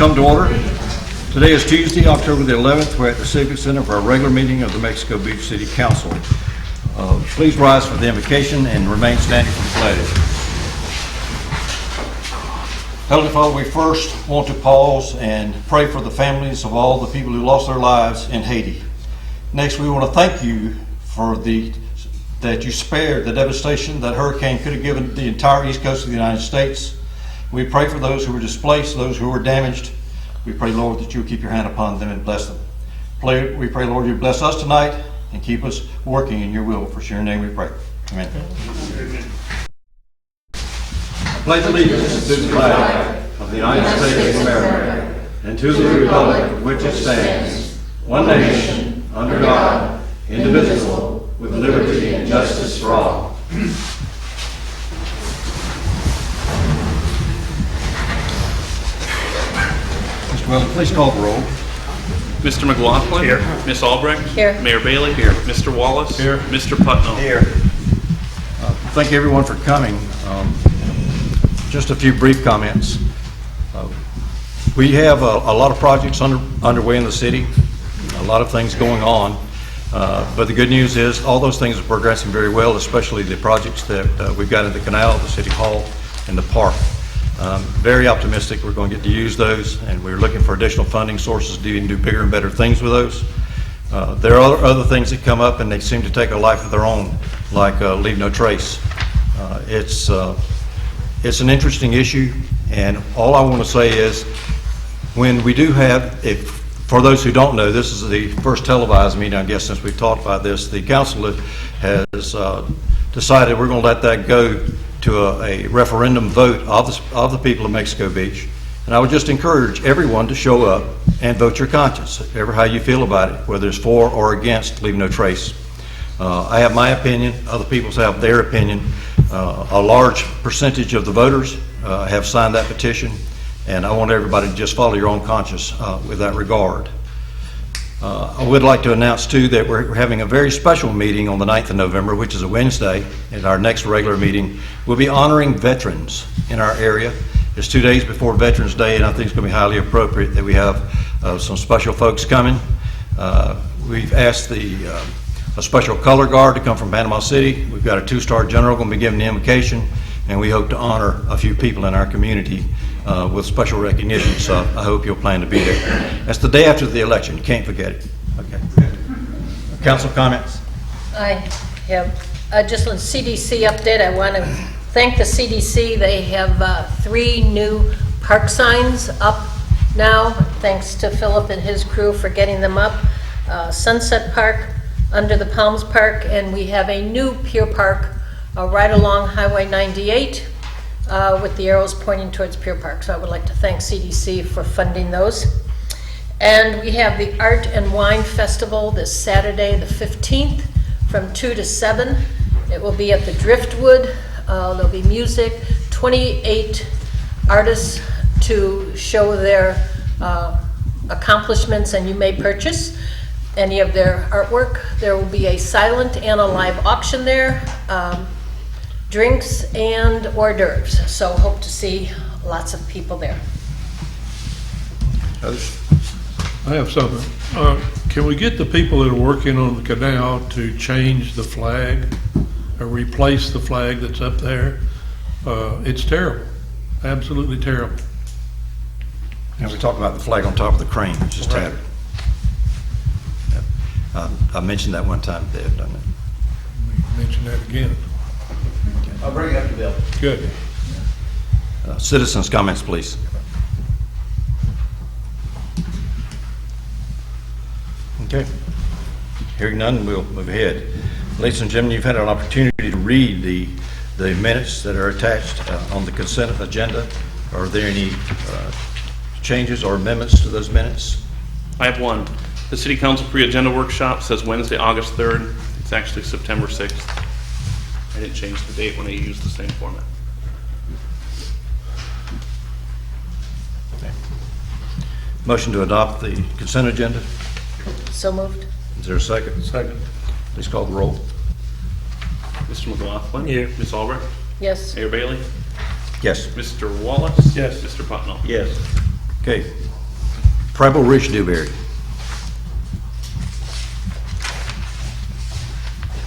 come to order. Today is Tuesday, October the 11th. We're at the Civic Center for our regular meeting of the Mexico Beach City Council. Please rise for the invocation and remain standing for the pledge. Heavenly Father, we first want to pause and pray for the families of all the people who lost their lives in Haiti. Next, we want to thank you for that you spared the devastation that hurricane could have given the entire east coast of the United States. We pray for those who were displaced, those who were damaged. We pray, Lord, that you will keep your hand upon them and bless them. We pray, Lord, you bless us tonight and keep us working in your will. For your name we pray. Amen. I pledge allegiance to the flag of the United States of America and to the republic for which it stands, one nation, under God, indivisible, with liberty and justice for all. Mr. Weldon, please call the roll. Mr. McLaughlin. Here. Ms. Albrecht. Here. Mayor Bailey. Here. Mr. Wallace. Here. Mr. Putnam. Here. Thank you everyone for coming. Just a few brief comments. We have a lot of projects underway in the city, a lot of things going on, but the good news is all those things are progressing very well, especially the projects that we've got in the canal, the city hall, and the park. Very optimistic we're going to get to use those, and we're looking for additional funding sources to even do bigger and better things with those. There are other things that come up and they seem to take a life of their own, like Leave No Trace. It's an interesting issue, and all I want to say is when we do have, for those who don't know, this is the first televised meeting, I guess, since we've talked about this. The council has decided we're going to let that go to a referendum vote of the people of Mexico Beach. And I would just encourage everyone to show up and vote your conscience, ever how you feel about it, whether it's for or against Leave No Trace. I have my opinion, other people have their opinion. A large percentage of the voters have signed that petition, and I want everybody to just follow your own conscience with that regard. I would like to announce too that we're having a very special meeting on the 9th of November, which is a Wednesday, and our next regular meeting. We'll be honoring veterans in our area. It's 2 days before Veterans Day, and I think it's going to be highly appropriate that we have some special folks coming. We've asked a special color guard to come from Panama City. We've got a 2-star general going to be giving the invocation, and we hope to honor a few people in our community with special recognition, so I hope you'll plan to be there. That's the day after the election. You can't forget it. Okay. Council comments? I have just a CDC update. I want to thank the CDC. They have 3 new park signs up now, thanks to Philip and his crew for getting them up. Sunset Park, Under the Palms Park, and we have a new Pier Park right along Highway 98 with the arrows pointing towards Pier Park. So I would like to thank CDC for funding those. And we have the Art and Wine Festival this Saturday, the 15th, from 2 to 7. It will be at the Driftwood. There'll be music, 28 artists to show their accomplishments, and you may purchase any of their artwork. There will be a silent and a live auction there, drinks and hors d'oeuvres. So hope to see lots of people there. Others? I have something. Can we get the people that are working on the canal to change the flag or replace the flag that's up there? It's terrible, absolutely terrible. And we talked about the flag on top of the crane, it's just tattered. I mentioned that one time, Dave, didn't I? Mention that again. I'll bring it up to Bill. Good. Citizens' comments, please. Okay. Hearing none, we'll move ahead. Ladies and gentlemen, you've had an opportunity to read the minutes that are attached on the consent agenda. Are there any changes or amendments to those minutes? I have one. The City Council pre-agenda workshop says Wednesday, August 3rd. It's actually September 6th. I didn't change the date when I used the same format. Okay. Motion to adopt the consent agenda. So moved. Is there a second? Second. Please call the roll. Mr. McLaughlin. Here. Ms. Albrecht. Yes. Mayor Bailey. Yes. Mr. Wallace. Yes. Mr. Putnam. Yes. Okay. Preble Ridge, Dewberry.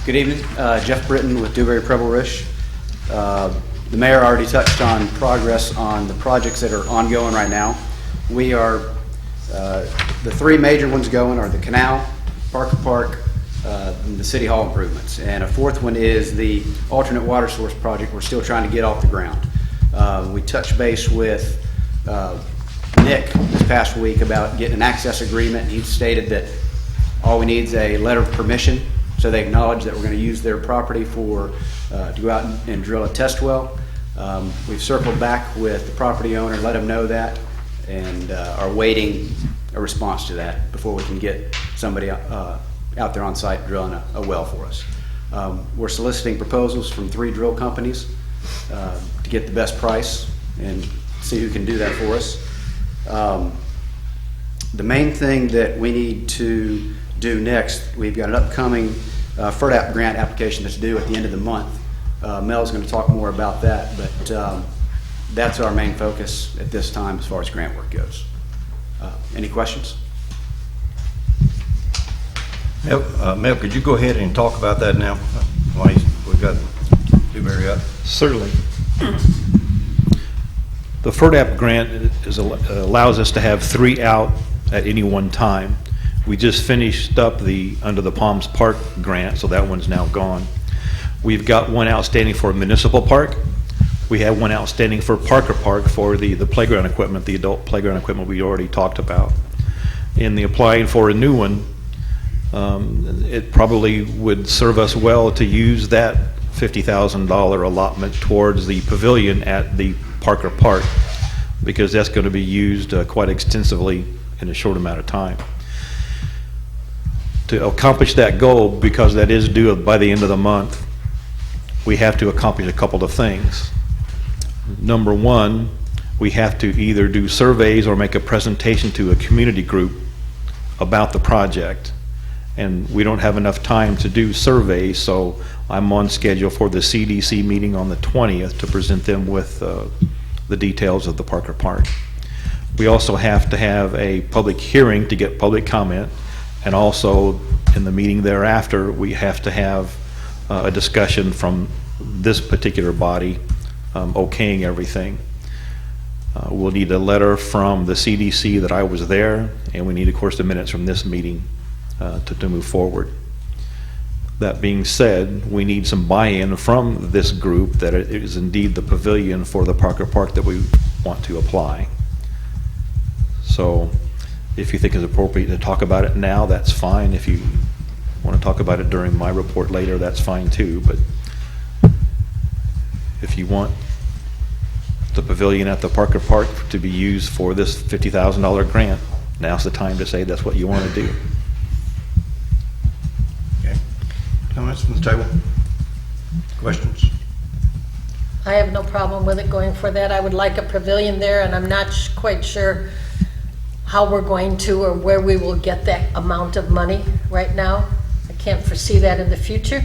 Good evening, Jeff Britton with Dewberry Preble Rish. The mayor already touched on progress on the projects that are ongoing right now. We are, the three major ones going are the canal, Parker Park, and the City Hall improvements. And a fourth one is the alternate water source project we're still trying to get off the ground. We touched base with Nick this past week about getting an access agreement. He stated that all we need is a letter of permission, so they acknowledge that we're going to use their property for, to go out and drill a test well. We've circled back with the property owner, let him know that, and are waiting a response to that before we can get somebody out there on site drilling a well for us. We're soliciting proposals from 3 drill companies to get the best price and see who can do that for us. The main thing that we need to do next, we've got an upcoming FERDAP grant application that's due at the end of the month. Mel's going to talk more about that, but that's our main focus at this time as far as grant work goes. Any questions? Mel, could you go ahead and talk about that now? While we've got Dewberry up. Certainly. The FERDAP grant allows us to have 3 out at any one time. We just finished up under the Palms Park grant, so that one's now gone. We've got one outstanding for Municipal Park. We have one outstanding for Parker Park for the playground equipment, the adult playground equipment we already talked about. In the applying for a new one, it probably would serve us well to use that $50,000 allotment towards the pavilion at the Parker Park, because that's going to be used quite extensively in a short amount of time. To accomplish that goal, because that is due by the end of the month, we have to accomplish a couple of things. Number one, we have to either do surveys or make a presentation to a community group about the project. And we don't have enough time to do surveys, so I'm on schedule for the CDC meeting on the 20th to present them with the details of the Parker Park. We also have to have a public hearing to get public comment, and also in the meeting thereafter, we have to have a discussion from this particular body okaying everything. We'll need a letter from the CDC that I was there, and we need, of course, the minutes from this meeting to move forward. That being said, we need some buy-in from this group that it is indeed the pavilion for the Parker Park that we want to apply. So if you think it's appropriate to talk about it now, that's fine. If you want to talk about it during my report later, that's fine too. But if you want the pavilion at the Parker Park to be used for this $50,000 grant, now's the time to say that's what you want to do. Okay. Comments from the table? Questions? I have no problem with it going for that. I would like a pavilion there, and I'm not quite sure how we're going to or where we will get that amount of money right now. I can't foresee that in the future.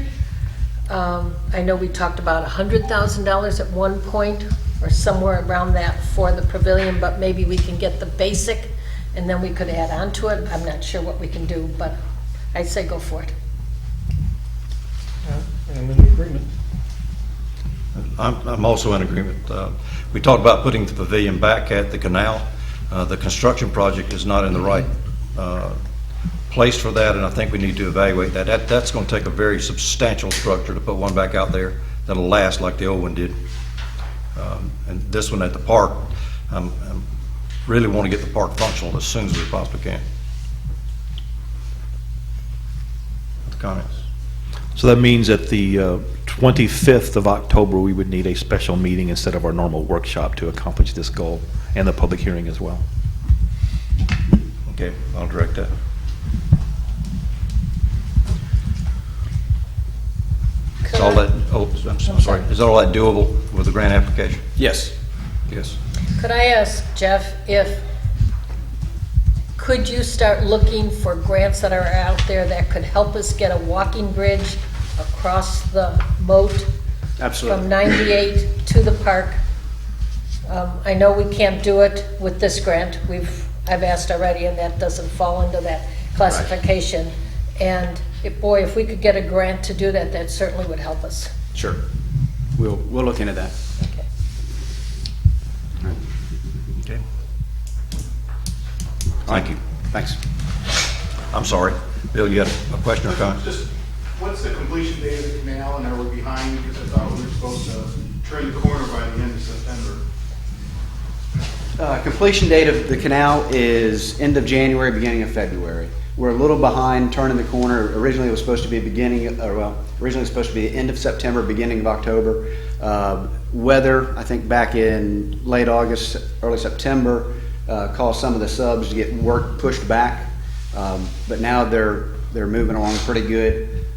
I know we talked about $100,000 at one point or somewhere around that for the pavilion, but maybe we can get the basic and then we could add on to it. I'm not sure what we can do, but I'd say go for it. I'm in agreement. I'm also in agreement. We talked about putting the pavilion back at the canal. The construction project is not in the right place for that, and I think we need to evaluate that. That's going to take a very substantial structure to put one back out there that'll last like the old one did. And this one at the park, I really want to get the park functional as soon as we possibly can. Comments? So that means at the 25th of October, we would need a special meeting instead of our normal workshop to accomplish this goal, and the public hearing as well. Okay, I'll direct that. Is all that, I'm sorry, is all that doable with the grant application? Yes. Yes. Could I ask Jeff could you start looking for grants that are out there that could help us get a walking bridge across the moat? Absolutely. From 98 to the park? I know we can't do it with this grant. We've I've asked already, and that doesn't fall into that classification. And boy, if we could get a grant to do that, that certainly would help us. Sure. We'll look into that. Okay. Okay. Thank you. Thanks. I'm sorry. Bill, you had a question or comment? Just, what's the completion date of the canal, and are we behind, because I thought we were supposed to turn the corner by the end of September? Completion date of the canal is end of January, beginning of February. We're a little behind turning the corner. Originally, it was supposed to be originally it was supposed to be end of September, beginning of October. Weather, I think back in late August, early September, caused some of the subs to get work pushed back. But now they're moving along pretty good.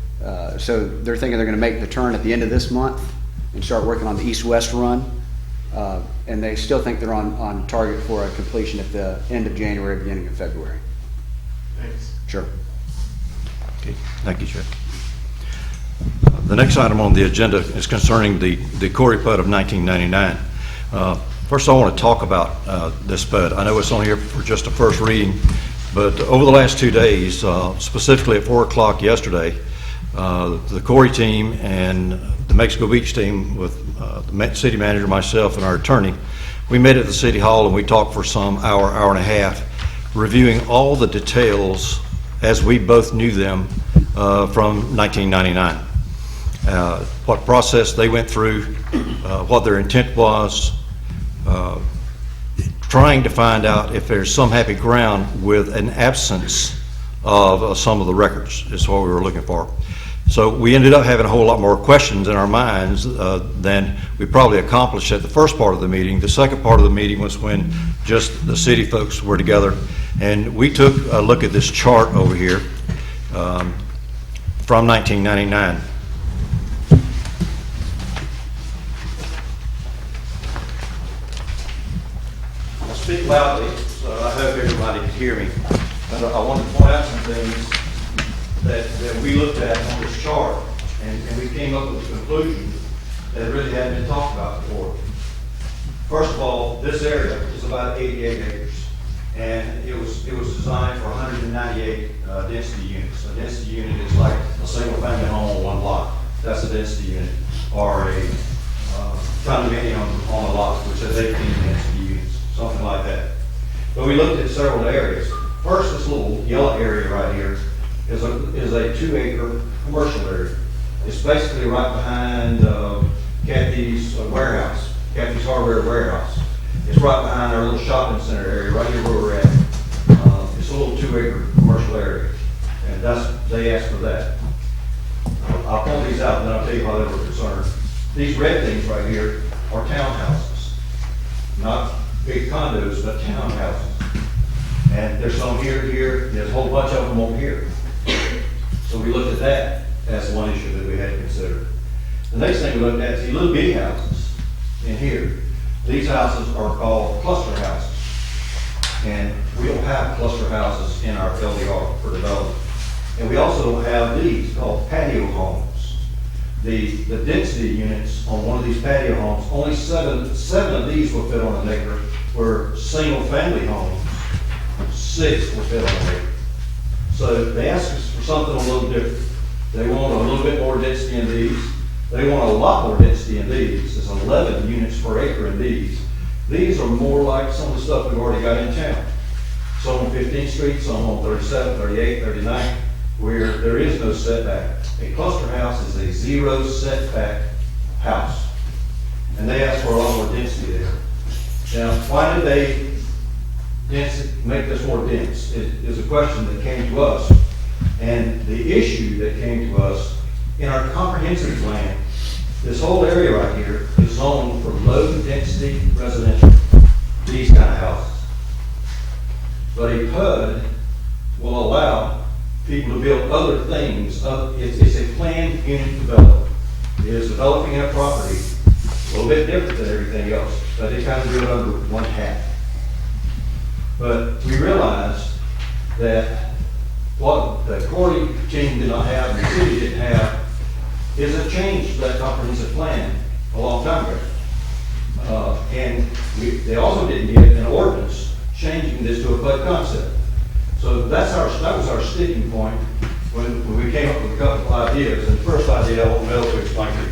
So they're thinking they're going to make the turn at the end of this month and start working on the east-west run. And they still think they're on target for a completion at the end of January, beginning of February. Thanks. Sure. Okay, thank you, Jeff. The next item on the agenda is concerning the Corey PUD of 1999. First, I want to talk about this PUD. I know it's on here for just a first reading, but over the last 2 days, specifically at 4 o'clock yesterday, the Corey team and the Mexico Beach team with the city manager, myself, and our attorney, we met at the city hall and we talked for some hour and a half, reviewing all the details as we both knew them from 1999. What process they went through, what their intent was, trying to find out if there's some happy ground with an absence of some of the records is what we were looking for. So we ended up having a whole lot more questions in our minds than we probably accomplished at the first part of the meeting. The second part of the meeting was when just the city folks were together, and we took a look at this chart over here from 1999. I'll speak loudly, so I hope everybody can hear me. But I want to point out some things that we looked at on this chart, and we came up with a conclusion that really hadn't been talked about before. First of all, this area is about 88 acres, and it was designed for 198 density units. A density unit is like a single-family home on one lot. That's a density unit, or a condominium on a lot, which has 18 density units, something like that. But we looked at several areas. First, this little yellow area right here is a 2-acre commercial area. It's basically right behind Kathy's warehouse, Kathy's Hardware warehouse. It's right behind our little shopping center area, right here where we're at. It's a little 2-acre commercial area, and they asked for that. I'll point these out, and then I'll tell you why they were concerned. These red things right here are townhouses, not big condos, but townhouses. And there's some here, there's a whole bunch of them over here. So we looked at that as one issue that we had to consider. The next thing we looked at is these little bitty houses in here. These houses are called cluster houses. And we don't have cluster houses in our LDR for development. And we also don't have these called patio homes. The density units on one of these patio homes, only seven of these will fit on an acre, where single family homes, 6 will fit on an acre. So they asked us for something a little different. They want a little bit more density in these. They want a lot more density in these. There's 11 units per acre in these. These are more like some of the stuff we've already got in town. Some on 15th Street, some on 37, 38, 39, where there is no setback. A cluster house is a 0 setback house. And they asked for a lot more density there. Now, why did they make this more dense? It is a question that came to us. And the issue that came to us, in our comprehensive plan, this whole area right here is zoned for low density residential, these kind of houses. But a PUD will allow people to build other things. It's a planned unit development. It is developing a property a little bit different than everything else, but they kind of do it under one hat. But we realized that what the Corey team did not have, and the city didn't have, is a change to that comprehensive plan a long time ago. And they also didn't get an ordinance changing this to a PUD concept. So that was our sticking point when we came up with a couple of ideas. And the first idea I want Mel to explain to you.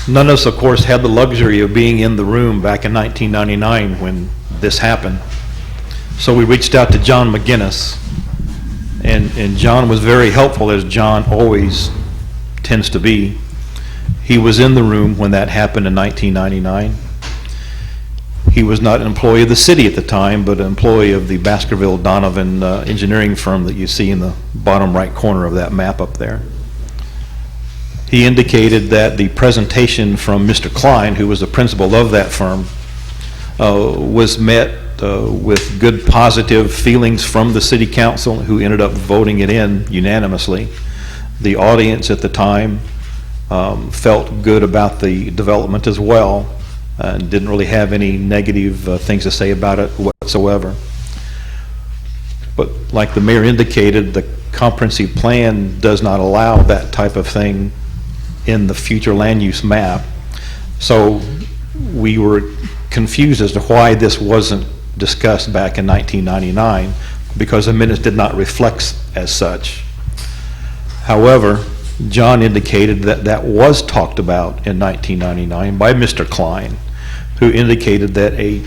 None of us, of course, had the luxury of being in the room back in 1999 when this happened. So we reached out to John McGinnis, and John was very helpful, as John always tends to be. He was in the room when that happened in 1999. He was not an employee of the city at the time, but an employee of the Baskerville Donovan engineering firm that you see in the bottom right corner of that map up there. He indicated that the presentation from Mr. Klein, who was the principal of that firm, was met with good positive feelings from the city council, who ended up voting it in unanimously. The audience at the time felt good about the development as well, and didn't really have any negative things to say about it whatsoever. But like the mayor indicated, the comprehensive plan does not allow that type of thing in the future land use map. So we were confused as to why this wasn't discussed back in 1999, because the minutes did not reflect as such. However, John indicated that that was talked about in 1999 by Mr. Klein, who indicated that a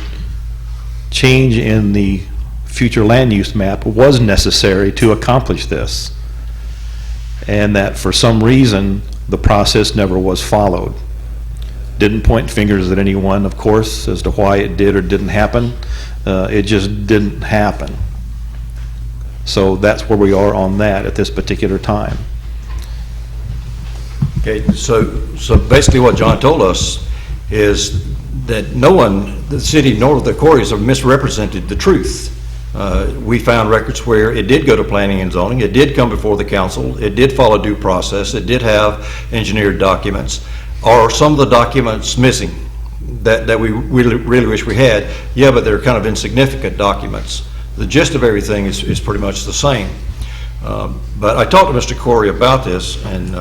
change in the future land use map was necessary to accomplish this, and that for some reason the process never was followed. Didn't point fingers at anyone, of course, as to why it did or didn't happen. It just didn't happen. So that's where we are on that at this particular time. Okay, so basically what John told us is that no one, the city nor the quarries, have misrepresented the truth. We found records where it did go to planning and zoning, it did come before the council, it did follow due process, it did have engineered documents. Are some of the documents missing that we really wish we had? Yeah, but they're kind of insignificant documents. The gist of everything is pretty much the same. But I talked to Mr. Corey about this, and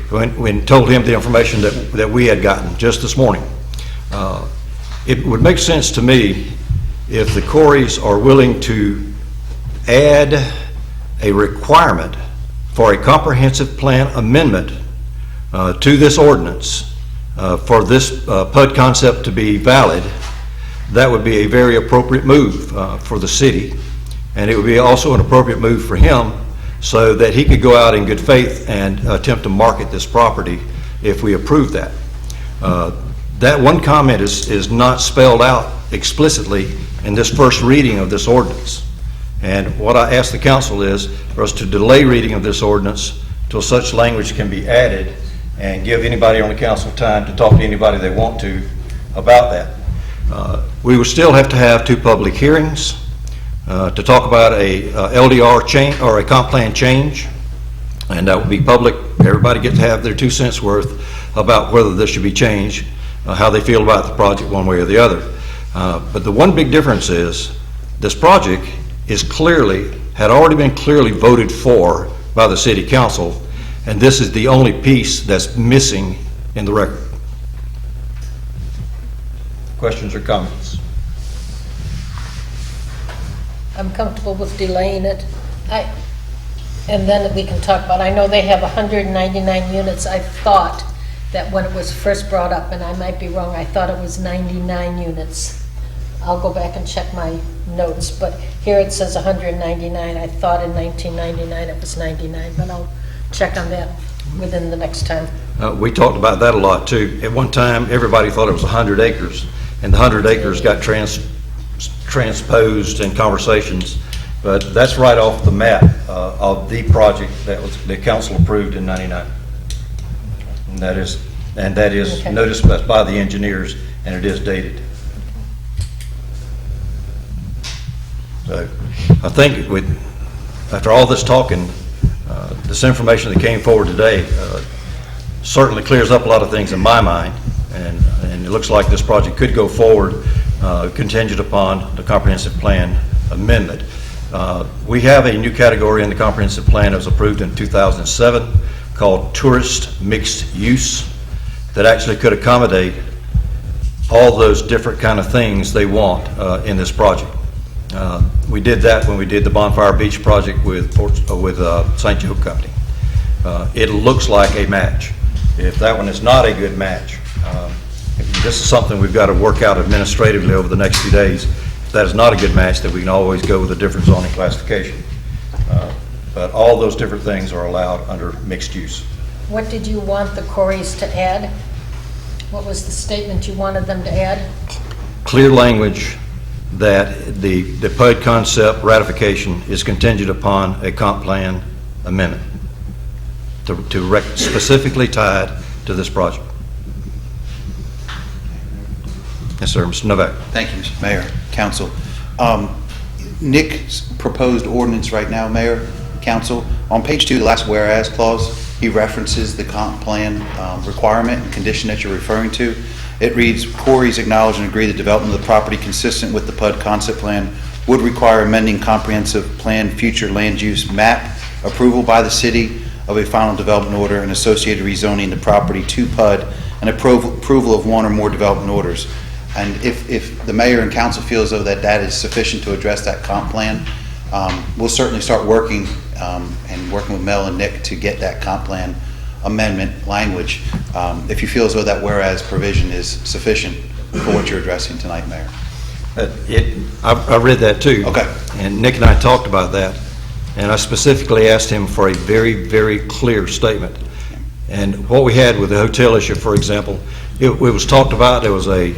when told him the information that we had gotten just this morning. It would make sense to me if the Corys are willing to add a requirement for a comprehensive plan amendment to this ordinance for this PUD concept to be valid. That would be a very appropriate move for the city, and it would be also an appropriate move for him, so that he could go out in good faith and attempt to market this property if we approve that. That one comment is not spelled out explicitly in this first reading of this ordinance. And what I ask the council is for us to delay reading of this ordinance till such language can be added, and give anybody on the council time to talk to anybody they want to about that. We would still have to have 2 public hearings to talk about a LDR change or a comp plan change, and that would be public. Everybody gets to have their 2 cents worth about whether this should be changed, how they feel about the project one way or the other. But the one big difference is this project had already been clearly voted for by the city council, and this is the only piece that's missing in the record. Questions or comments? I'm comfortable with delaying it. And then we can talk about, I know they have 199 units. I thought that when it was first brought up, and I might be wrong, I thought it was 99 units. I'll go back and check my notes, but here it says 199. I thought in 1999 it was 99, but I'll check on that within the next time. We talked about that a lot too. At one time, everybody thought it was 100 acres, and the 100 acres got transposed in conversations, but that's right off the map of the project that the council approved in '99. And that is Okay. noticed by the engineers, and it is dated. So I think after all this talking, this information that came forward today certainly clears up a lot of things in my mind, and it looks like this project could go forward contingent upon the comprehensive plan amendment. We have a new category in the comprehensive plan that was approved in 2007 called tourist mixed use, that actually could accommodate all those different kind of things they want in this project. We did that when we did the Bonfire Beach project with St. Joe Company. It looks like a match. If that one is not a good match, this is something we've got to work out administratively over the next few days. If that is not a good match, then we can always go with a different zoning classification. But all those different things are allowed under mixed use. What did you want the Corys to add? What was the statement you wanted them to add? Clear language that the PUD concept ratification is contingent upon a comp plan amendment specifically tied to this project. Yes, sir. Mr. Novak. Thank you, Mr. Mayor, Council. Nick's proposed ordinance right now, Mayor, Council, on page 2, the last whereas clause, he references the comp plan requirement and condition that you're referring to. It reads, Corys acknowledge and agree the development of the property consistent with the PUD concept plan would require amending comprehensive plan future land use map approval by the city of a final development order and associated rezoning the property to PUD and approval of one or more development orders. And if the mayor and council feels though that is sufficient to address that comp plan, we'll certainly start working and working with Mel and Nick to get that comp plan amendment language. If you feel as though that whereas provision is sufficient for what you're addressing tonight, Mayor. I read that too. Okay. And Nick and I talked about that, and I specifically asked him for a very, very clear statement. And what we had with the hotel issue, for example, it was talked about. There was a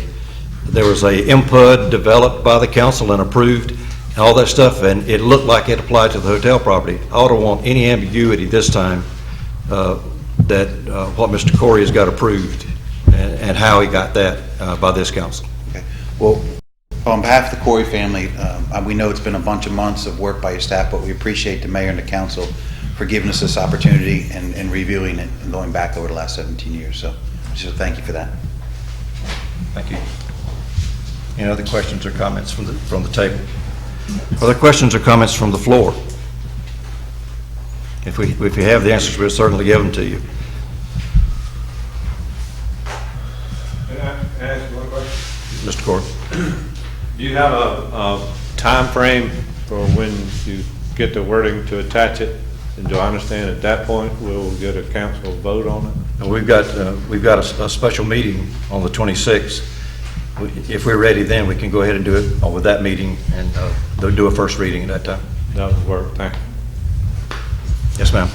MPUD developed by the council and approved, and all that stuff, and it looked like it applied to the hotel property. I don't want any ambiguity this time that what Mr. Corey has got approved and how he got that by this council. Okay. Well, on behalf of the Corey family, we know it's been a bunch of months of work by your staff, but we appreciate the mayor and the council for giving us this opportunity and reviewing it and going back over the last 17 years. So thank you for that. Thank you. Any other questions or comments from the table? Other questions or comments from the floor? If we have the answers, we'll certainly give them to you. Can I ask one question? Mr. Corey. Do you have a time frame for when you get the wording to attach it? And do I understand at that point we'll get a council vote on it? And we've got a special meeting on the 26th. If we're ready then, we can go ahead and do it with that meeting, and they'll do a first reading at that time. That would work, thank you. Yes, ma'am.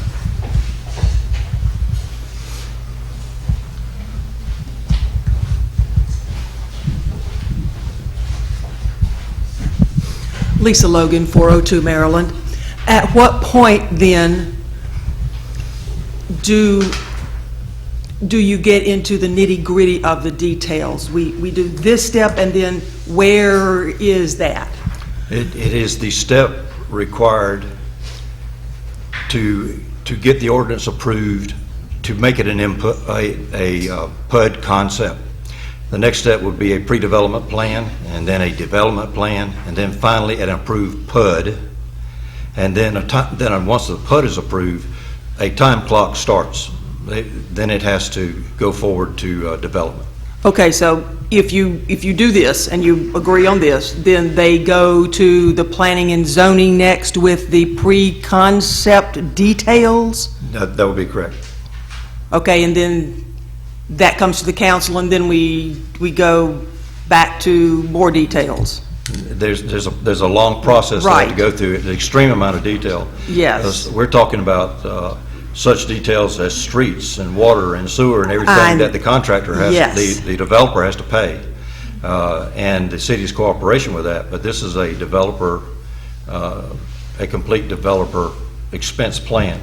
Lisa Logan, 402 Maryland. At what point then do you get into the nitty-gritty of the details? We do this step, and then where is that? It is the step required to get the ordinance approved, to make it an input, a PUD concept. The next step would be a pre-development plan, and then a development plan, and then finally an approved PUD. And then once the PUD is approved, a time clock starts. Then it has to go forward to development. Okay, so if you do this and you agree on this, then they go to the planning and zoning next with the pre-concept details? That would be correct. Okay, and then that comes to the council, and then we go back to more details. There's a long process they have to go through, an extreme amount of detail. Yes. We're talking about such details as streets and water and sewer and everything that the contractor has, yes. the developer has to pay, and the city's cooperation with that. But this is a developer, a complete developer expense plan.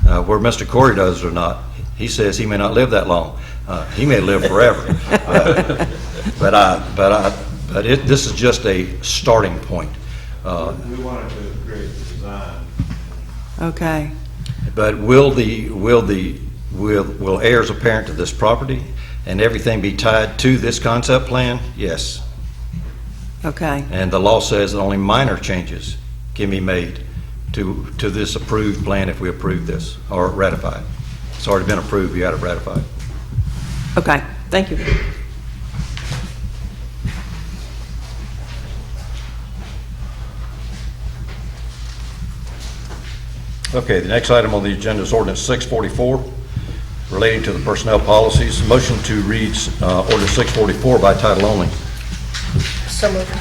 Where Mr. Corey does or not, he says he may not live that long. He may live forever. But this is just a starting point. We wanted to create the design. Okay. But will heirs apparent to this property and everything be tied to this concept plan? Yes. Okay. And the law says that only minor changes can be made to this approved plan if we approve this or ratify it. It's already been approved, you got to ratify it. Okay, thank you. Okay, the next item on the agenda is ordinance 644 relating to the personnel policies. Motion to read ordinance 644 by title only. So moved.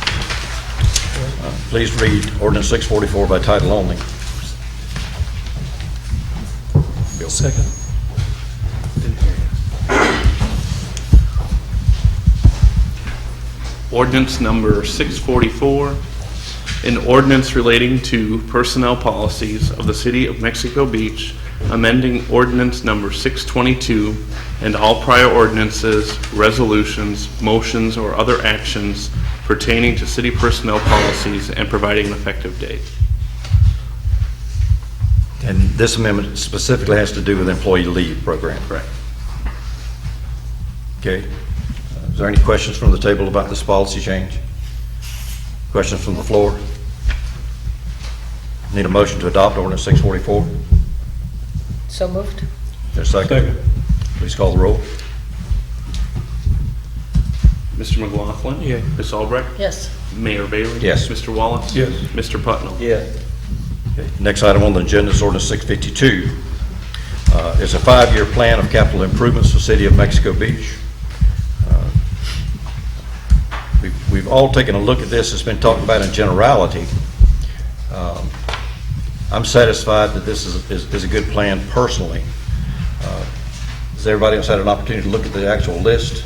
Please read ordinance 644 by title only. Second. Ordinance number 644, an ordinance relating to personnel policies of the City of Mexico Beach, amending ordinance number 622 and all prior ordinances, resolutions, motions, or other actions pertaining to city personnel policies and providing an effective date. And this amendment specifically has to do with employee leave program. Correct. Okay. Is there any questions from the table about this policy change? Questions from the floor? Need a motion to adopt ordinance 644? So moved. Is there a second? Please call the roll. Mr. McLaughlin? Yeah. Ms. Albrecht? Yes. Mayor Bailey? Yes. Mr. Wallace? Yes. Mr. Putnam? Okay. Next item on the agenda is ordinance 652. It's a 5-year plan of capital improvements for the City of Mexico Beach. We've all taken a look at this. It's been talked about in generality. I'm satisfied that this is a good plan personally. Has everybody else had an opportunity to look at the actual list?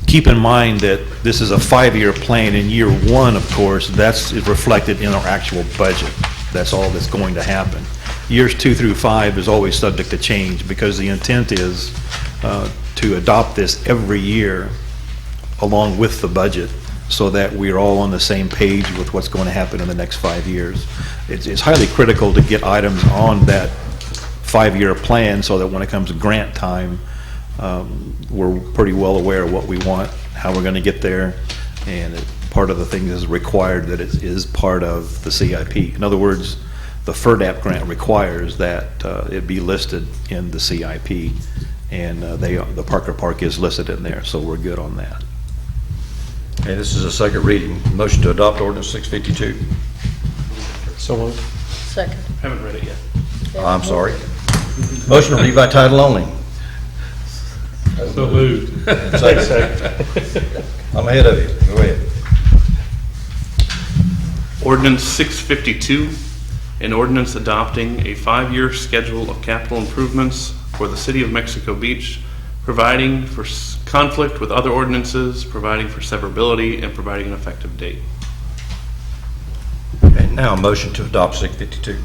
Keep in mind that this is a 5-year plan. In year 1, of course, that's reflected in our actual budget. That's all that's going to happen. Years 2 through 5 is always subject to change because the intent is to adopt this every year along with the budget so that we're all on the same page with what's going to happen in the next 5 years. It's highly critical to get items on that 5-year plan so that when it comes to grant time, we're pretty well aware of what we want, how we're going to get there, and part of the thing is required that it is part of the CIP. In other words, the FERDAP grant requires that it be listed in the CIP, and the Parker Park is listed in there, so we're good on that. Okay, this is a second reading. Motion to adopt ordinance 652. So moved. Second. Haven't read it yet. I'm sorry. Motion to read by title only. So moved. Second. I'm ahead of you. Go ahead. Ordinance 652, an ordinance adopting a 5-year schedule of capital improvements for the City of Mexico Beach, providing for conflict with other ordinances, providing for severability, and providing an effective date. Okay, now a motion to adopt 652.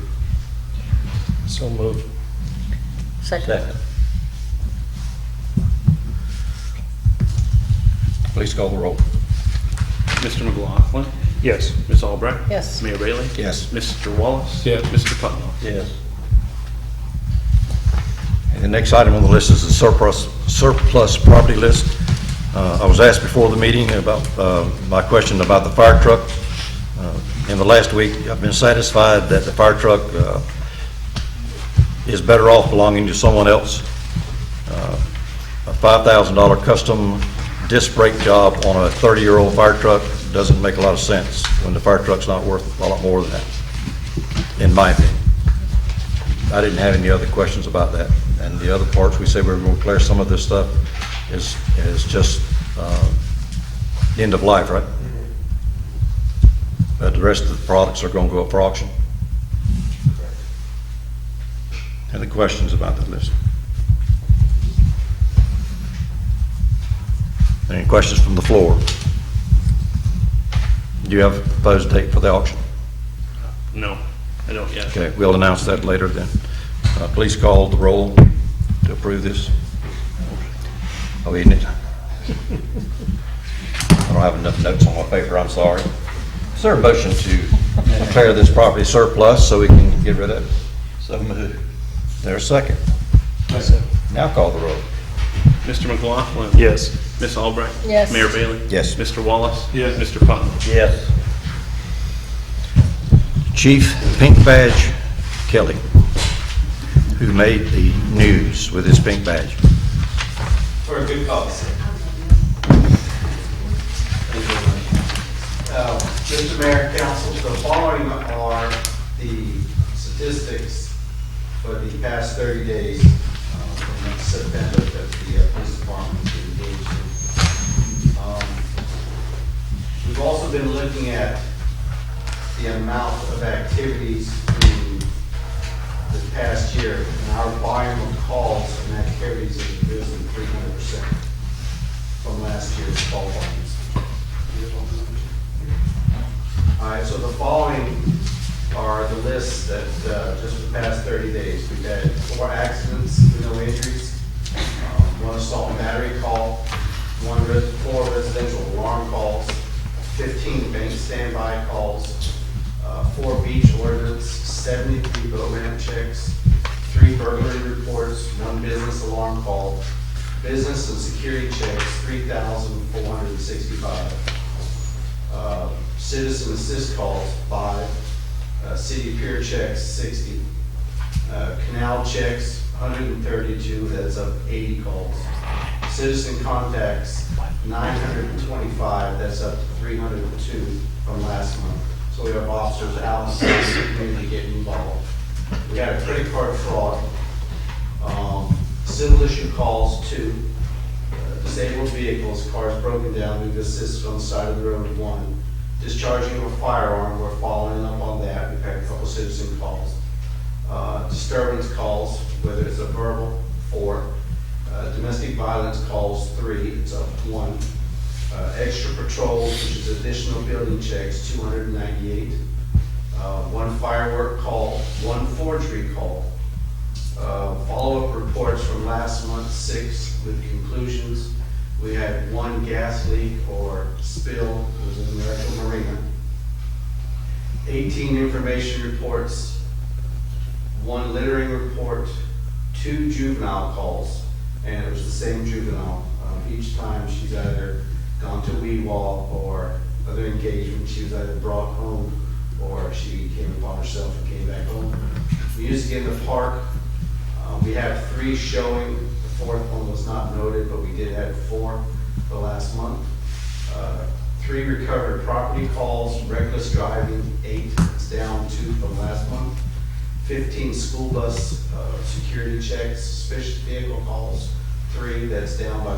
So moved. Second. Please call the roll. Mr. McLaughlin? Yes. Ms. Albrecht? Yes. Mayor Bailey? Yes. Mr. Wallace? Yes. Mr. Putnam? Yes. And the next item on the list is the surplus property list. I was asked before the meeting about my question about the fire truck. In the last week, I've been satisfied that the fire truck is better off belonging to someone else. A $5,000 custom disc brake job on a 30-year-old fire truck doesn't make a lot of sense when the fire truck's not worth a lot more than that, in my opinion. I didn't have any other questions about that. And the other parts, we said we were going to clear some of this stuff is just end of life, right? But the rest of the products are going to go up for auction. Any questions about that list? Any questions from the floor? Do you have a proposed date for the auction? No, I don't yet. Okay, we'll announce that later then. Please call the roll to approve this. Oh, isn't it? I don't have enough notes on my paper, I'm sorry. Is there a motion to declare this property surplus so we can get rid of it? So moved. There's a second. Now call the roll. Mr. McLaughlin? Yes. Ms. Albrecht? Yes. Mayor Bailey? Yes. Mr. Wallace? Yes. Mr. Putnam? Yes. Chief Pink Badge Kelly, who made the news with his pink badge. For a good cause. Mr. Mayor, Council, the following are the statistics for the past 30 days from September that the police department has engaged in. We've also been looking at the amount of activities in this past year, and our volume of calls and activities has risen 300% from last year's call volumes. All right, so the following are the lists that just for the past 30 days. We've had 4 accidents with no injuries, 1 assault and battery call, 4 residential alarm calls, 15 bank standby calls, 4 beach ordinance, 73 boat ramp checks, 3 burglary reports, 1 business alarm call, business and security checks, 3,465. Citizen assist calls, 5. City pier checks, 60. Canal checks, 132, that's up 80 calls. Citizen contacts, 925, that's up 302 from last month. So we have officers out in the community getting involved. We had a credit card fraud, civil issue calls, 2. Disabled vehicles, cars broken down, we've assisted on the side of the road, 1. Discharging of a firearm, we're following up on that. We've had a couple citizen calls. Disturbance calls, whether it's a verbal, 4. Domestic violence calls, 3, it's up 1. Extra patrols, which is additional building checks, 298. 1 firework call, 1 forgery call. Follow-up reports from last month, 6 with conclusions. We had 1 gas leak or spill, it was in American Marina. 18 information reports, 1 littering report, 2 juvenile calls, and it was the same juvenile. Each time she's either gone to Weewall or other engagement, she was either brought home or she came upon herself and came back home. We used to get in the park. We have 3 showing. The 4th one was not noted, but we did have 4 the last month. 3 recovered property calls, reckless driving, 8, it's down 2 from last month. 15 school bus security checks, suspicious vehicle calls, 3, that's down by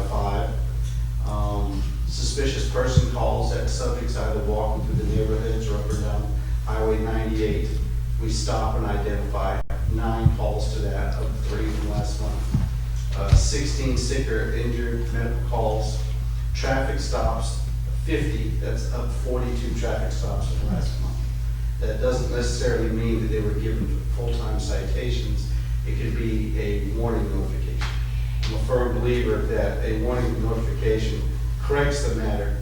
5. Suspicious person calls at subjects either walking through the neighborhoods or up or down Highway 98. We stop and identify, 9 calls to that, up 3 from last month. 16 sick or injured medical calls, traffic stops, 50, that's up 42 traffic stops from last month. That doesn't necessarily mean that they were given full-time citations. It could be a warning notification. I'm a firm believer that a warning notification corrects the matter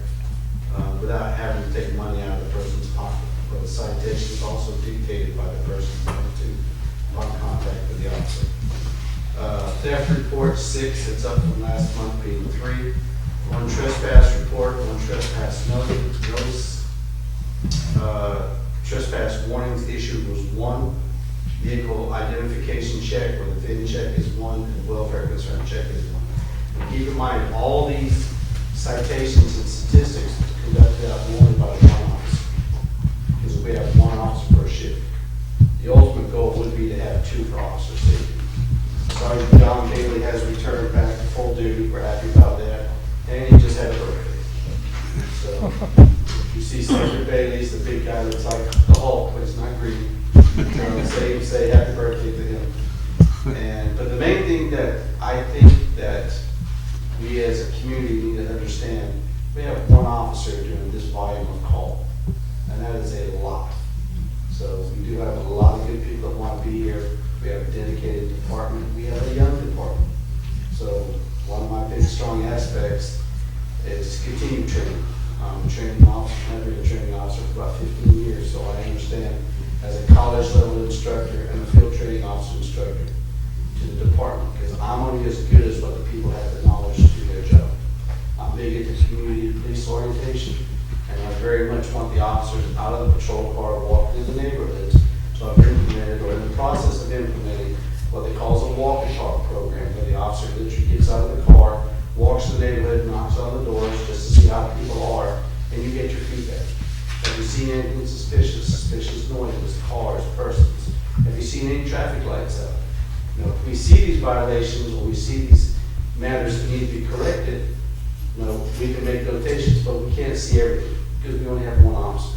without having to take money out of the person's pocket. But the citation is also dictated by the person upon contact with the officer. Theft report, 6, it's up from last month being 3. 1 trespass report, 1 trespass notice. Trespass warnings issued was 1. Vehicle identification check or the VIN check is 1, and welfare concern check is 1. And keep in mind, all these citations and statistics are conducted out only by 1 officer, because we have 1 officer per shift. The ultimate goal would be to have 2 for officer safety. Sergeant John Bailey has returned back to full duty. We're happy about that. And he just had a birthday. So you see Sergeant Bailey's the big guy that's like the Hulk, but he's not green. Say happy birthday to him. But the main thing that I think that we as a community need to understand, we have 1 officer doing this volume of call, and that is a lot. So we do have a lot of good people that want to be here. We have a dedicated department. We have a young department. So one of my big strong aspects is continued training. I'm a training officer. I've been a training officer for about 15 years, so I understand as a college level instructor and a field training officer instructor to the department, because I'm only as good as what the people have the knowledge to do their job. I'm big into community police orientation, and I very much want the officers out of the patrol car walking in the neighborhoods. So I've implemented, or in the process of implementing, what they call a walk and talk program, where the officer literally gets out of the car, walks the neighborhood, knocks on the doors just to see how people are, and you get your feedback. If you see seen any traffic lights up. You know, if we see these violations, or we see these matters that need to be corrected, you know, we can make notations, but we can't see everything, because we only have one officer,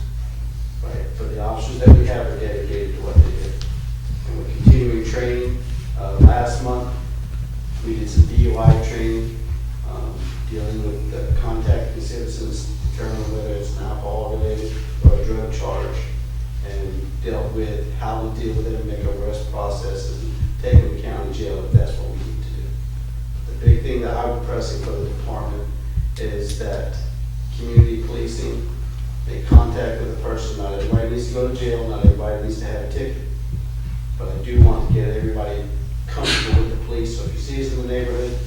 right? But the officers that we have are dedicated to what they do. And we're continuing training. Last month, we did some DUI training, dealing with contacting citizens, determining whether it's an alcohol-related or a drug charge, and dealt with how to deal with it and make arrest processes, and take them to county jail if that's what we need to do. The big thing that I'm pressing for the department is that community policing, make contact with the person. Not everybody needs to go to jail, not everybody needs to have a ticket. But I do want to get everybody comfortable with the police. So if you see us in the neighborhood,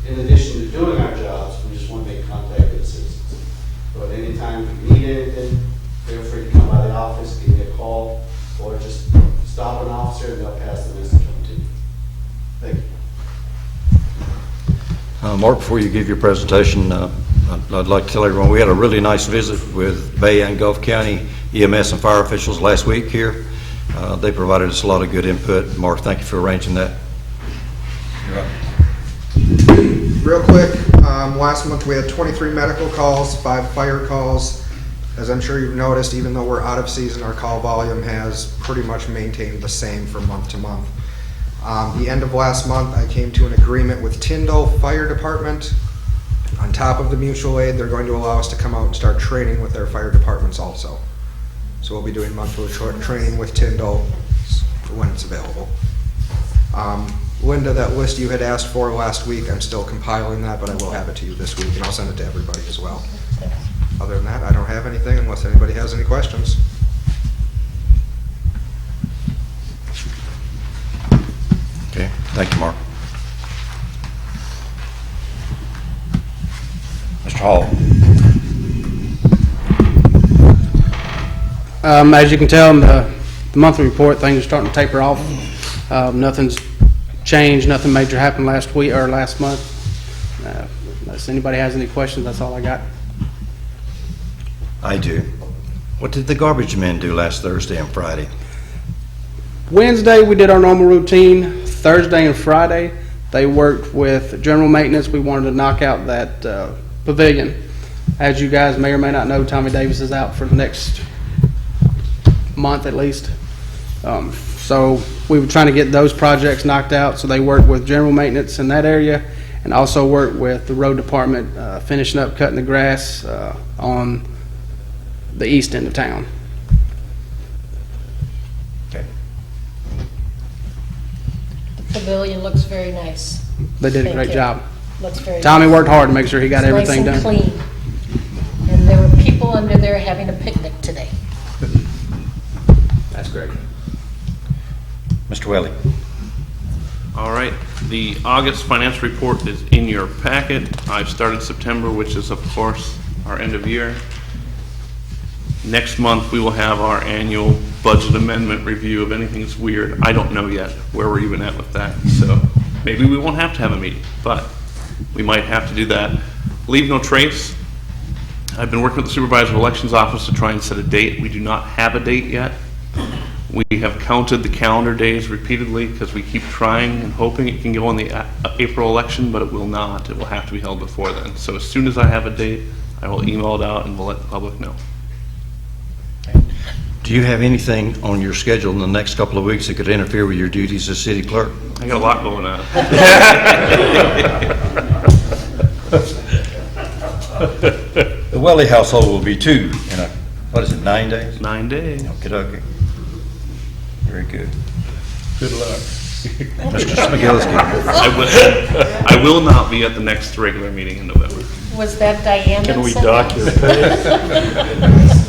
in addition to doing our jobs, we just want to make contact with the citizens. So at any time, if you need anything, feel free to come by the office, give me a call, or just stop an officer and they'll pass the message on to you. Thank you. Mark, before you give your presentation, I'd like to tell everyone we had a really nice visit with Bay and Gulf County EMS and fire officials last week here. They provided us a lot of good input. Mark, thank you for arranging that. Real quick, last month we had 23 medical calls, 5 fire calls. As I'm sure you've noticed, even though we're out of season, our call volume has pretty much maintained the same from month to month. The end of last month, I came to an agreement with Tyndall Fire Department. On top of the mutual aid, they're going to allow us to come out and start training with their fire departments also. So we'll be doing monthly training with Tyndall when it's available. Linda, that list you had asked for last week, I'm still compiling that, but I will have it to you this week, and I'll send it to everybody as well. Other than that, I don't have anything unless anybody has any questions. Okay, thank you, Mark. Mr. Hall. As you can tell in the monthly report, things are starting to taper off. Nothing's changed, nothing major happened last week or last month. Unless anybody has any questions, that's all I got. I do. What did the garbage men do last Thursday and Friday? Wednesday, we did our normal routine. Thursday and Friday, they worked with general maintenance. We wanted to knock out that pavilion. As you guys may or may not know, Tommy Davis is out for the next month at least. So we were trying to get those projects knocked out, so they worked with general maintenance in that area and also worked with the road department finishing up cutting the grass on the east end of town. Okay. The pavilion looks very nice. They did a Thank great you. job. Looks very Tommy nice. worked hard to make sure he got It's everything done. nice and clean. And there were people under there having a picnic today. That's great. Mr. Welly. All right, the August financial report is in your packet. I've started September, which is of course our end of year. Next month, we will have our annual budget amendment review. If anything's weird, I don't know yet where we're even at with that. So maybe we won't have to have a meeting, but we might have to do that. Leave no trace. I've been working with the Supervisor of Elections Office to try and set a date. We do not have a date yet. We have counted the calendar days repeatedly because we keep trying and hoping it can go on the April election, but it will not. It will have to be held before then. So as soon as I have a date, I will email it out and we'll let the public know. Do you have anything on your schedule in the next couple of weeks that could interfere with your duties as city clerk? I got a lot going on. The Welly household will be 2 in 9 days? 9 days. Okay. Very good. Good luck. Mr. Smigelsky. I will not be at the next regular meeting in November. Was that Diane? Can that we said dock that? your pay?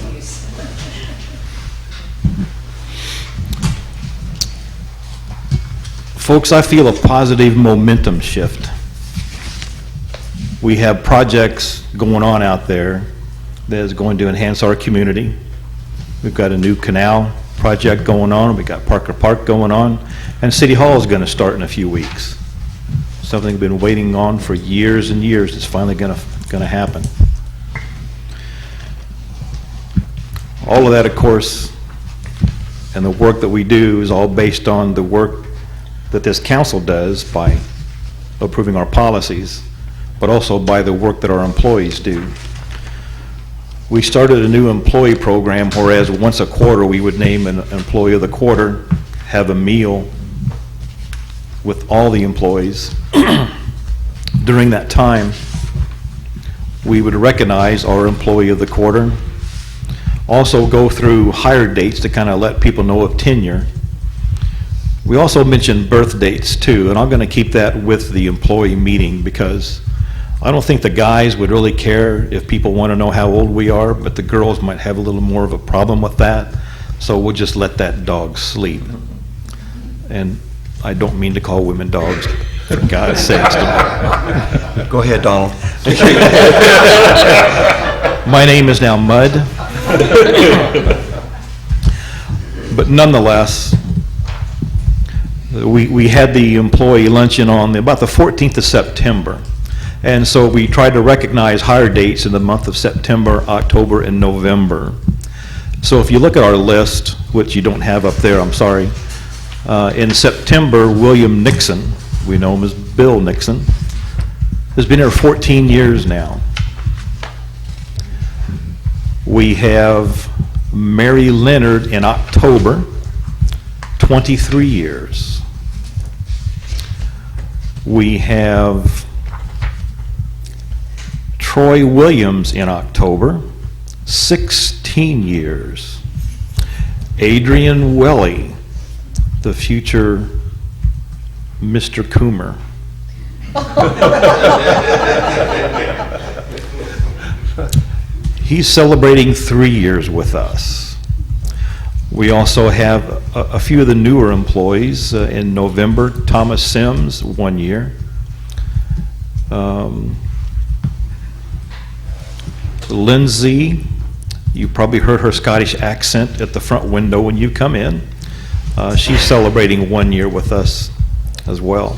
Folks, I feel a positive momentum shift. We have projects going on out there that is going to enhance our community. We've got a new canal project going on, we've got Parker Park going on, and City Hall is going to start in a few weeks. Something we've been waiting on for years and years is finally going to happen. All of that, of course, And the work that we do is all based on the work that this council does by approving our policies, but also by the work that our employees do. We started a new employee program, whereas once a quarter, we would name an employee of the quarter, have a meal with all the employees. During that time, we would recognize our employee of the quarter, also go through hire dates to kind of let people know of tenure. We also mentioned birth dates too, and I'm going to keep that with the employee meeting because I don't think the guys would really care if people want to know how old we are, but the girls might have a little more of a problem with that, so we'll just let that dog sleep. And I don't mean to call women dogs, for God's sakes. Go ahead, Donald. My name is now Mud. But nonetheless, we had the employee luncheon on about the 14th of September. And so we tried to recognize hire dates in the month of September, October, and November. So if you look at our list, which you don't have up there, I'm sorry, in September, William Nixon, we know him as Bill Nixon, has been here 14 years now. We have Mary Leonard in October, 23 years. We have Troy Williams in October, 16 years. Adrian Welly, the future Mr. Coomer. He's celebrating 3 years with us. We also have a few of the newer employees in November. Thomas Sims, 1 year. Lindsay, you probably heard her Scottish accent at the front window when you come in. She's celebrating 1 year with us as well.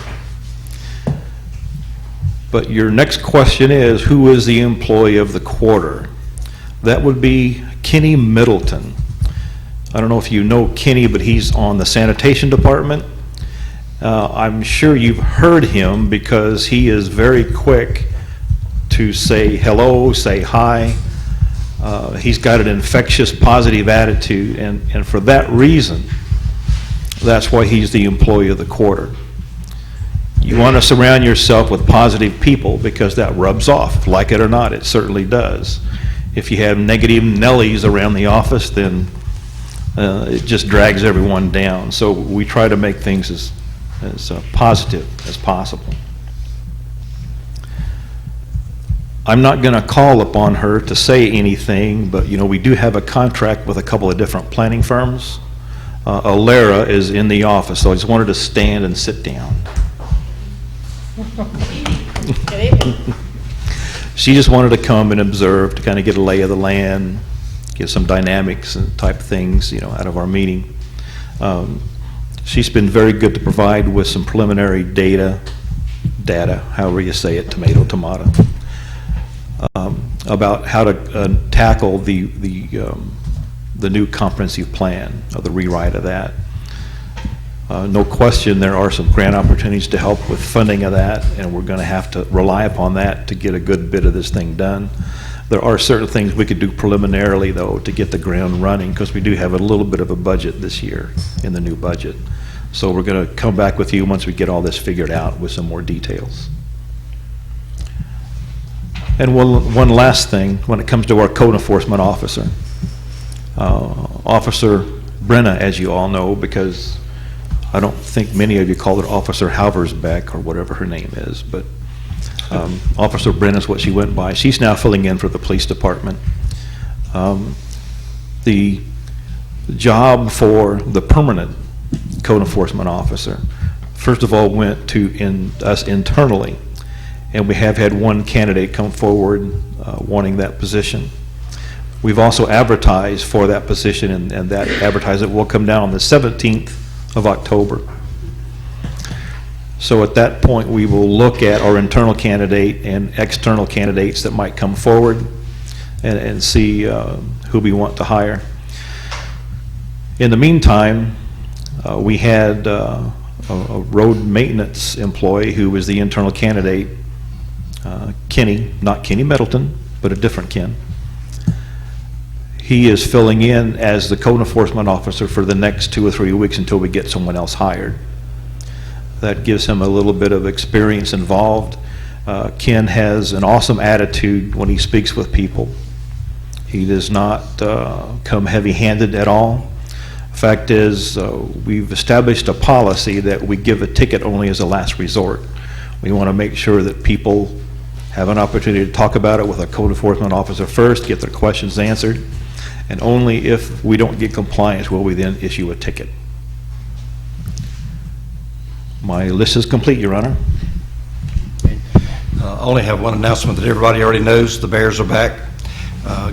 But your next question is, who is the employee of the quarter? That would be Kenny Middleton. I don't know if you know Kenny, but he's on the sanitation department. I'm sure you've heard him because he is very quick to say hello, say hi. He's got an infectious, positive attitude, and for that reason, that's why he's the employee of the quarter. You want to surround yourself with positive people because that rubs off, like it or not, it certainly does. If you have negative Nellies around the office, then it just drags everyone down. So we try to make things as positive as possible. I'm not going to call upon her to say anything, but you know, we do have a contract with a couple of different planning firms. Alara is in the office, so I just wanted to stand and sit down. Good evening. She just wanted to come and observe to kind of get a lay of the land, get some dynamics and type things, you know, out of our meeting. She's been very good to provide with some preliminary data, however you say it, tomato, about how to tackle the new comprehensive plan, or the rewrite of that. No question there are some grant opportunities to help with funding of that, and we're going to have to rely upon that to get a good bit of this thing done. There are certain things we could do preliminarily, though, to get the ground running, because we do have a little bit of a budget this year in the new budget. So we're going to come back with you once we get all this figured out with some more details. And one last thing, when it comes to our code enforcement officer. Officer Brenna, as you all know, because I don't think many of you call her Officer Halversbeck or whatever her name is, but Officer Brenna is what she went by. She's now filling in for the police department. The job for the permanent code enforcement officer, first of all, went to us internally, and we have had one candidate come forward wanting that position. We've also advertised for that position, and that advertisement will come down on the 17th of October. So at that point, we will look at our internal candidate and external candidates that might come forward and see who we want to hire. In the meantime, we had a road maintenance employee who was the internal candidate, Kenny, not Kenny Middleton, but a different Ken. He is filling in as the code enforcement officer for the next 2 or 3 weeks until we get someone else hired. That gives him a little bit of experience involved. Ken has an awesome attitude when he speaks with people. He does not come heavy-handed at all. Fact is, we've established a policy that we give a ticket only as a last resort. We want to make sure that people have an opportunity to talk about it with a code enforcement officer first, get their questions answered, and only if we don't get compliance will we then issue a ticket. My list is complete, Your Honor. I only have one announcement that everybody already knows. The Bears are back.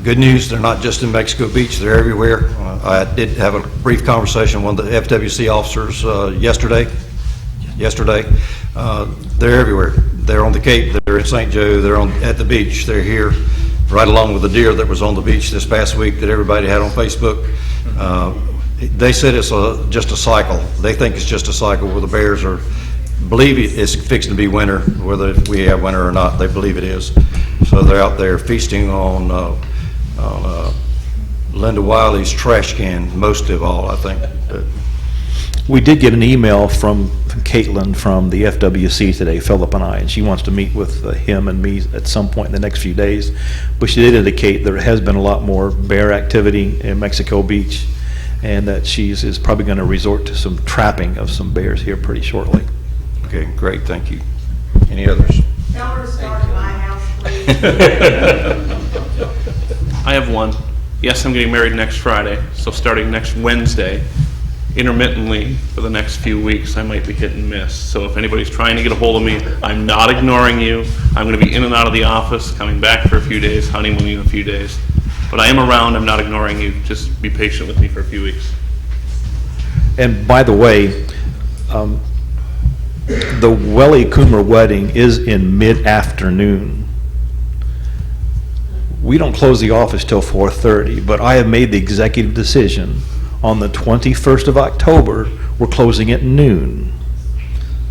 Good news, they're not just in Mexico Beach, they're everywhere. I did have a brief conversation with one of the FWC officers yesterday. They're everywhere. They're on the Cape, they're in St. Joe, they're at the beach, they're here, right along with the deer that was on the beach this past week that everybody had on Facebook. They said it's just a cycle. They think it's just a cycle where the bears believe it's fixing to be winter, whether we have winter or not, they believe it is. So they're out there feasting on Linda Wiley's trash can, most of all, I think. We did get an email from Caitlin from the FWC today, Philip and I, and she wants to meet with him and me at some point in the next few days. But she did indicate there has been a lot more bear activity in Mexico Beach, and that she is probably going to resort to some trapping of some bears here pretty shortly. Okay, great, thank you. Any others? Tell her to start at my house, please. I have one. Yes, I'm getting married next Friday, so starting next Wednesday, intermittently for the next few weeks, I might be hit and miss. So if anybody's trying to get a hold of me, I'm not ignoring you. I'm going to be in and out of the office, coming back for a few days, honeymooning a few days. But I am around, I'm not ignoring you. Just be patient with me for a few weeks. And by the way, the Welly Coomer wedding is in mid-afternoon. We don't close the office till 4:30, but I have made the executive decision on the 21st of October, we're closing at noon.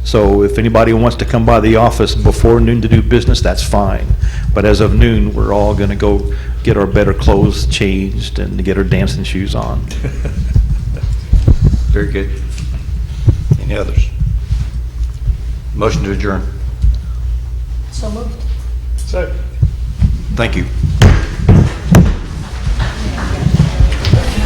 So if anybody wants to come by the office before noon to do business, that's fine. But as of noon, we're all going to go get our better clothes changed and get our dancing shoes on. Very good. Any others? Motion to adjourn. So moved. Thank you.